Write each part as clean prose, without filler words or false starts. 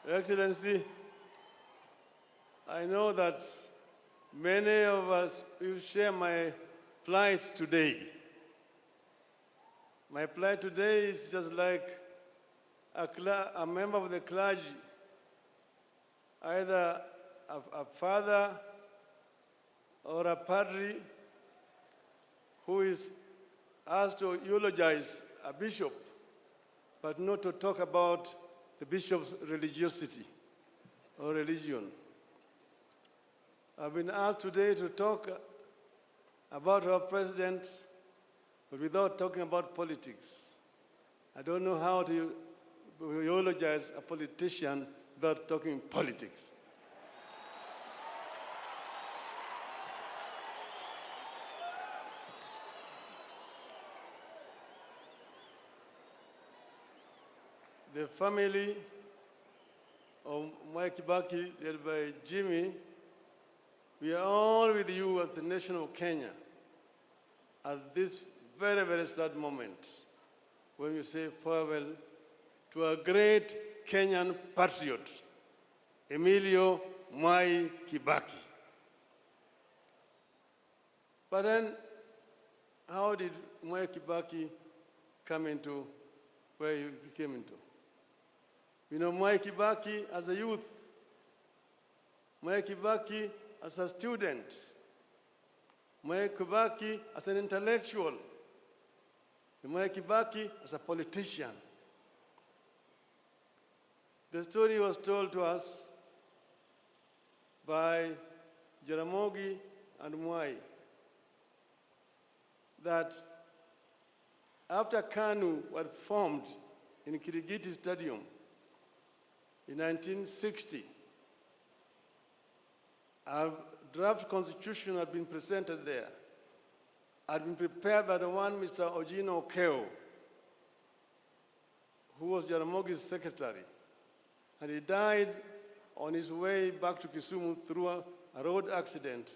Excellency, I know that many of us will share my plight today. My plight today is just like a member of the clergy, either a father or a padre who is asked to eulogize a bishop, but not to talk about the bishop's religiosity or religion. I've been asked today to talk about our president, but without talking about politics. I don't know how to eulogize a politician without talking politics. The family of Mwai Kibaki, led by Jimmy, we are all with you as the nation of Kenya at this very, very sad moment when we say farewell to a great Kenyan patriot, Emilio Mwai Kibaki. But then, how did Mwai Kibaki come into where he came into? You know, Mwai Kibaki as a youth, Mwai Kibaki as a student, Mwai Kibaki as an intellectual, Mwai Kibaki as a politician. The story was told to us by Jaramogi and Mwai that after KANU was formed in Kirigiti Stadium in 1960, our draft constitution had been presented there, had been prepared by the one Mr. Ojino Okeo, who was Jaramogi's secretary. And he died on his way back to Kisumu through a road accident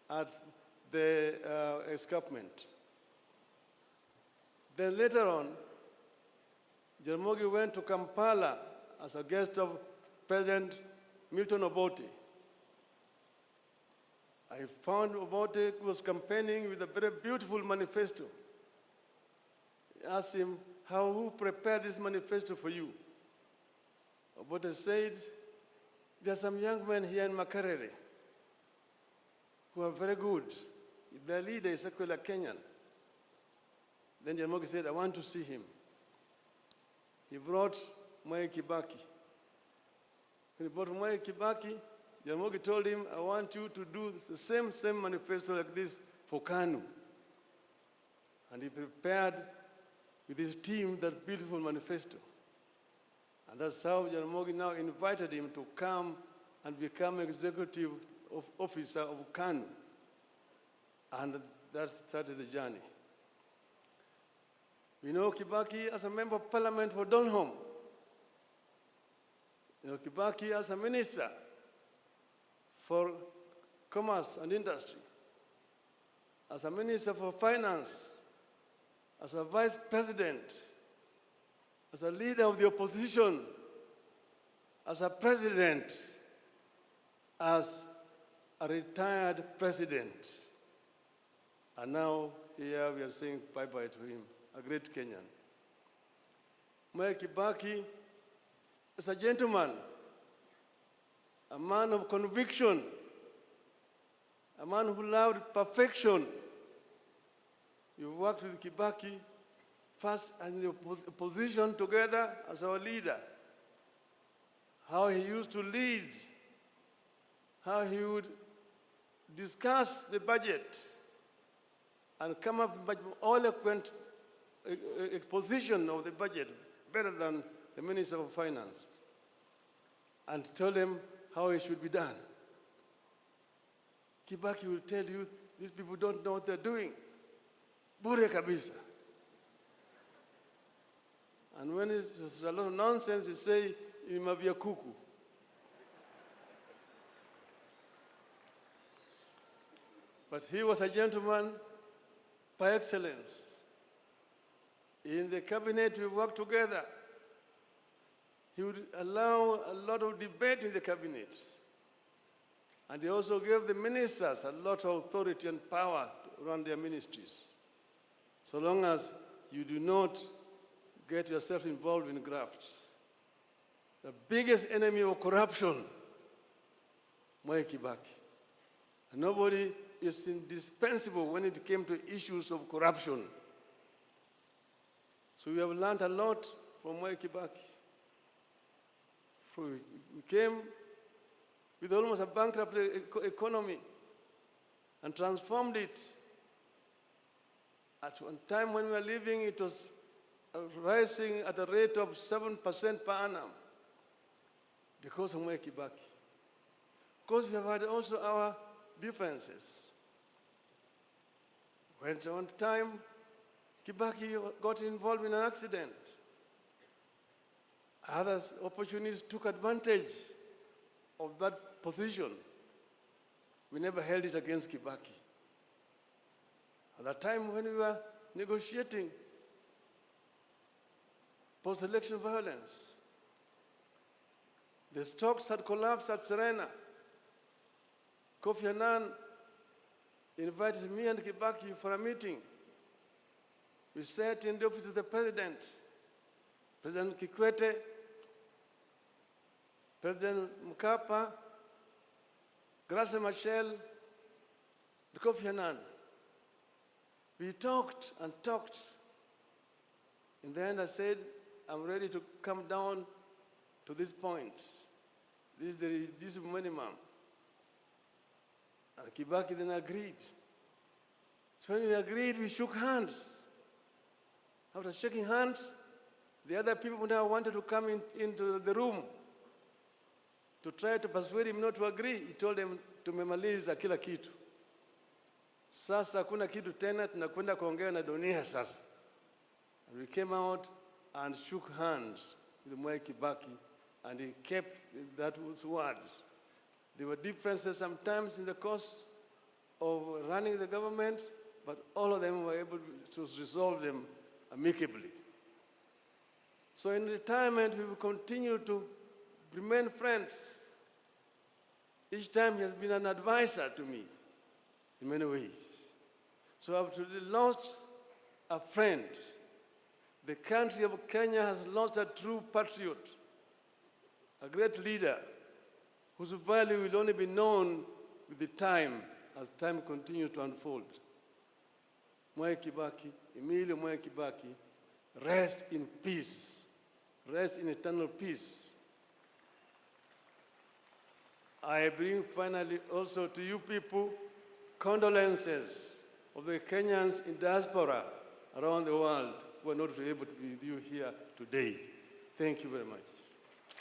at the escarpment. Then later on, Jaramogi went to Kampala as a guest of President Milton Obote. I found Obote was campaigning with a very beautiful manifesto. I asked him, who prepared this manifesto for you? Obote said, there are some young men here in Makerere who are very good. Their leader is a Kenyan. Then Jaramogi said, I want to see him. He brought Mwai Kibaki. When he brought Mwai Kibaki, Jaramogi told him, I want you to do the same manifesto like this for KANU. And he prepared with his team that beautiful manifesto. And that's how Jaramogi now invited him to come and become executive officer of KANU. And that started the journey. We know Kibaki as a member of parliament for Donholm. You know Kibaki as a minister for commerce and industry, as a minister for finance, as a vice president, as a leader of the opposition, as a president, as a retired president. And now here we are saying bye-bye to him, a great Kenyan. Mwai Kibaki is a gentleman, a man of conviction, a man who loved perfection. You worked with Kibaki first in the opposition together as our leader. How he used to lead, how he would discuss the budget and come up with eloquent exposition of the budget, better than the Minister of Finance, and tell them how it should be done. Kibaki will tell you, these people don't know what they're doing. Bure kabisa. And when it's a lot of nonsense, he say, imavia kuku. But he was a gentleman by excellence. In the cabinet, we worked together. he would allow a lot of debate in the cabinet. And he also gave the ministers a lot of authority and power to run their ministries, so long as you do not get yourself involved in graft. The biggest enemy of corruption, Mwai Kibaki. And nobody is indispensable when it came to issues of corruption. So we have learned a lot from Mwai Kibaki. We came with almost a bankrupt economy and transformed it. At one time when we were living, it was rising at a rate of 7% per annum because of Mwai Kibaki. Of course, we have had also our differences. When at one time, Kibaki got involved in an accident. Others, opportunities took advantage of that position. We never held it against Kibaki. At that time when we were negotiating post-election violence, the stocks had collapsed at Serena. Kofi Annan invited me and Kibaki for a meeting. We sat in the office of the President, President Kikwete, President Mkapa, Grace Machel, and Kofi Annan. We talked and talked. In the end, I said, I'm ready to come down to this point. This is the reduced minimum. And Kibaki then agreed. So when we agreed, we shook hands. After shaking hands, the other people now wanted to come into the room to try to persuade him not to agree. He told them, tumemaliza kila kitu. Sasa kuna kitu tena, tunakwenda kuongea na dunia sasa. And we came out and shook hands with Mwai Kibaki, and he kept those words. There were differences sometimes in the course of running the government, but all of them were able to resolve them amicably. So in retirement, we will continue to remain friends. Each time he has been an advisor to me in many ways. So I've truly lost a friend. The country of Kenya has lost a true patriot, a great leader whose value will only be known with the time as time continues to unfold. Mwai Kibaki, Emilio Mwai Kibaki, rest in peace, rest in eternal peace. I bring finally also to you people condolences of the Kenyans in diaspora around the world who are not able to be with you here today. Thank you very much.